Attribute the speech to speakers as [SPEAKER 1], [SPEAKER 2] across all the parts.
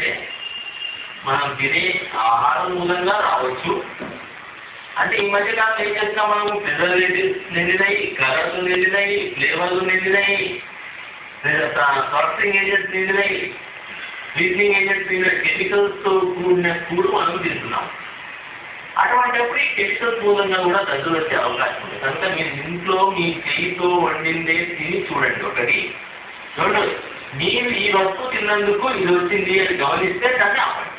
[SPEAKER 1] అంటే మనం తినే ఆహారం మూలంగా రావచ్చు. అంటే ఈ మధ్యకాలం ఏం చేస్తున్నాం, మనం ప్రిజర్వేటివ్స్ నిండినాయి, కలర్లు నిండినాయి, ఫ్లేవర్లు నిండినాయి, ప్రాసెసింగ్ ఏజెంట్స్ నిండినాయి, స్వీటనింగ్ ఏజెంట్స్ నిండినాయి, కెమికల్స్తో కూడిన ఫుడ్ మనం తింటున్నాం. అటువంటిప్పుడు ఈ కెమికల్స్ మూలంగా కూడా దగ్గర వచ్చే అవకాశం ఉంది. కనుక మీరు ఇంట్లో మీ చేయితో వండిందే తిని చూడండి. ఒకటి చూడండి, మీరు ఈ వస్తువు తిన్నందుకు ఇది వచ్చింది అని గమనిస్తే దాన్ని ఆపండి.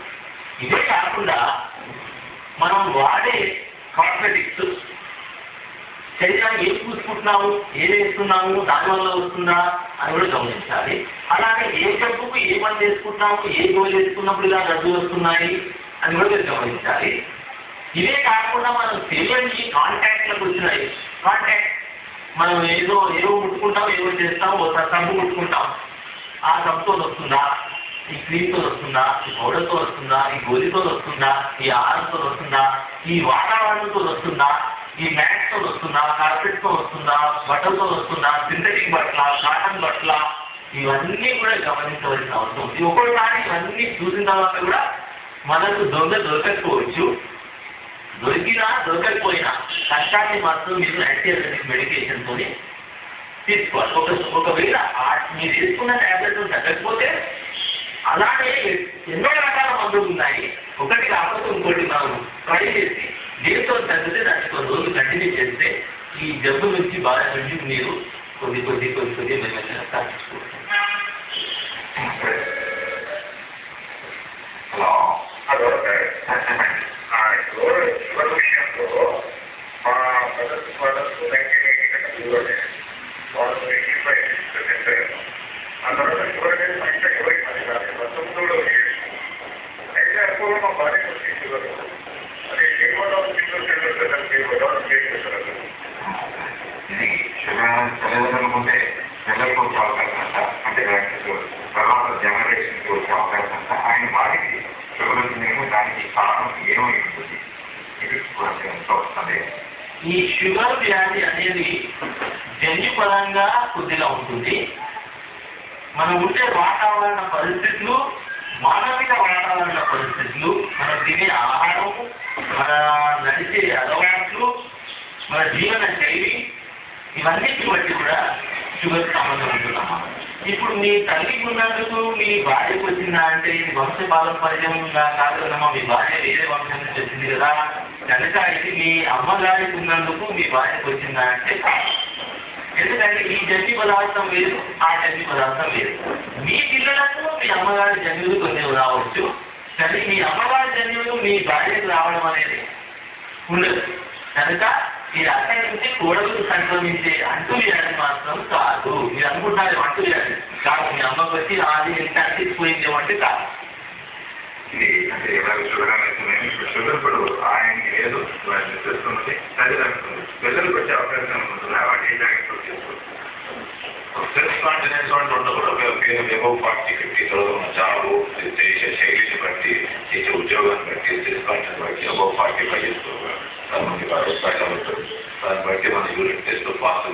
[SPEAKER 1] ఇదే కాకుండా మనం వాడే కాస్మెటిక్స్, శరీరాన్ని ఏం పూసుకుంటున్నాము, ఏం వేస్తున్నాము, దానివల్ల వస్తుందా అని కూడా గమనించాలి. అలాగే ఏ జబ్బుకు ఏ పని చేసుకుంటున్నాము, ఏ గోలు వేసుకున్నప్పుడు ఇలా రద్దు వస్తున్నాయి అని కూడా మీరు గమనించాలి. ఇవే కాకుండా మనం తెలియని కాంటాక్ట్లకు వచ్చినాయి. కాంటాక్ట్ మనం ఏదో ముట్టుకుంటాం, ఏదో చేస్తాం, ఒకసారి సబ్బు ముట్టుకుంటాం, ఆ సబ్బుతో వస్తుందా, ఈ క్రీమ్తో వస్తుందా, ఈ పౌడర్తో వస్తుందా, ఈ గోలితో వస్తుందా, ఈ ఆహారంతో వస్తుందా, ఈ వాతావరణంతో వస్తుందా, ఈ మ్యాట్తో వస్తుందా, కార్పెట్తో వస్తుందా, బట్టలతో వస్తుందా, సింథటిక్ బట్టల, కాటన్ బట్టల, ఇవన్నీ కూడా గమనించవలసిన అవసరం ఉంది. ఒక్కోసారి ఇవన్నీ చూసిన తర్వాత కూడా మనకు దొరకకపోవచ్చు. దొరికినా దొరకకపోయినా కష్టాన్ని మాత్రం మీరు యాంటీబయాటిక్ మెడికేషన్తో తీసుకోవాలి. ఒకవేళ మీరు తీసుకున్న టాబ్లెట్ తగ్గకపోతే అలాగే ఎన్నో రకాల మందులు ఉన్నాయి. ఒకటి కాకపోతే ఇంకోటి మనం ట్రై చేసి దేంతో తగ్గితే దాన్ని కొన్ని రోజులు కంటిన్యూ చేస్తే ఈ జబ్బు నుంచి బాధ నుంచి మీరు కొద్ది మెల్లగా తగ్గించుకుంటారు.
[SPEAKER 2] షుగర్ విషయంలో మా ప్రదర్శన 1980 వాళ్ళు 85% ఆ తర్వాత షుగర్ అనేది మా ఇంట్లో ఎవరికి మంది కాదు. ప్రస్తుతంలో అయితే ఎక్కువగా మా భార్యకు వచ్చింది షుగర్. అది
[SPEAKER 3] ఇది షుగర్ తల్లిదండ్రులకు ఉంటే పిల్లలకు వచ్చే అవకాశం అంట, అంటే తర్వాత జనరేషన్కి వచ్చే అవకాశం అంట. ఆయన వారికి షుగర్ వచ్చిందేమో దానికి కారణం ఏమై ఉంటుంది, ఇది వస్తుంది.
[SPEAKER 1] ఈ షుగర్ వ్యాధి అనేది జన్యుపరంగా కొద్దిగా ఉంటుంది. మనం ఉండే వాతావరణ పరిస్థితులు, మానసిక వాతావరణ పరిస్థితులు, మనం తినే ఆహారం, మన నడిచే అలవాట్లు, మన జీవన శైలి, ఇవన్నిటి బట్టి కూడా షుగర్ సంబంధం ఉంటున్నామా. ఇప్పుడు మీ తల్లికి ఉన్నందుకు మీ భార్యకు వచ్చిందా అంటే ఇది వంశ పారంపర్యంగా కాదు కదమ్మా, మీ భార్య వేరే వంశం నుంచి వచ్చింది కదా. కనుక ఇది మీ అమ్మగారికి ఉన్నందుకు మీ భార్యకు వచ్చిందా అంటే కాదు. ఎందుకంటే ఈ జన్యు పదార్థం వేరు, ఆ జన్యు పదార్థం వేరు. మీ పిల్లలకు మీ అమ్మగారి జన్యువులు కొన్ని రావచ్చు, కానీ మీ అమ్మగారి జన్యువులు మీ భార్యకు రావడం అనేది ఉండదు. కనుక ఇది అక్కడి నుంచి కోడలకు సంక్రమించే అంటువ్యాధి మాత్రం కాదు. మీరు అనుకుంటారు అంటువ్యాధి కాదు, మీ అమ్మకు వచ్చి అది ఎంత అంటిపోయింది అంటే కాదు.
[SPEAKER 3] ఇది అంటే ఎవరికి షుగర్ అనేది షుగర్ ఇప్పుడు ఆయనకి లేదు చేస్తున్నది తల్లిదండ్రులు పిల్లలకు వచ్చే అవకాశం ఉంటుంది. వాటి ఏ జాగ్రత్తలు చేసుకోవచ్చు.
[SPEAKER 4] సెల్ఫ్ కాన్ఫిడెన్స్ ఉండకూడదు. 40-50 చదువుకున్న జాబు చేసే శైలిని బట్టి, చేసే ఉద్యోగాన్ని బట్టి, సెల్ఫ్ కాన్ఫిడెన్స్ బట్టి 45 చేసుకోవాలి. దాన్ని బట్టి మన యూనిట్ టెస్ట్ పాస్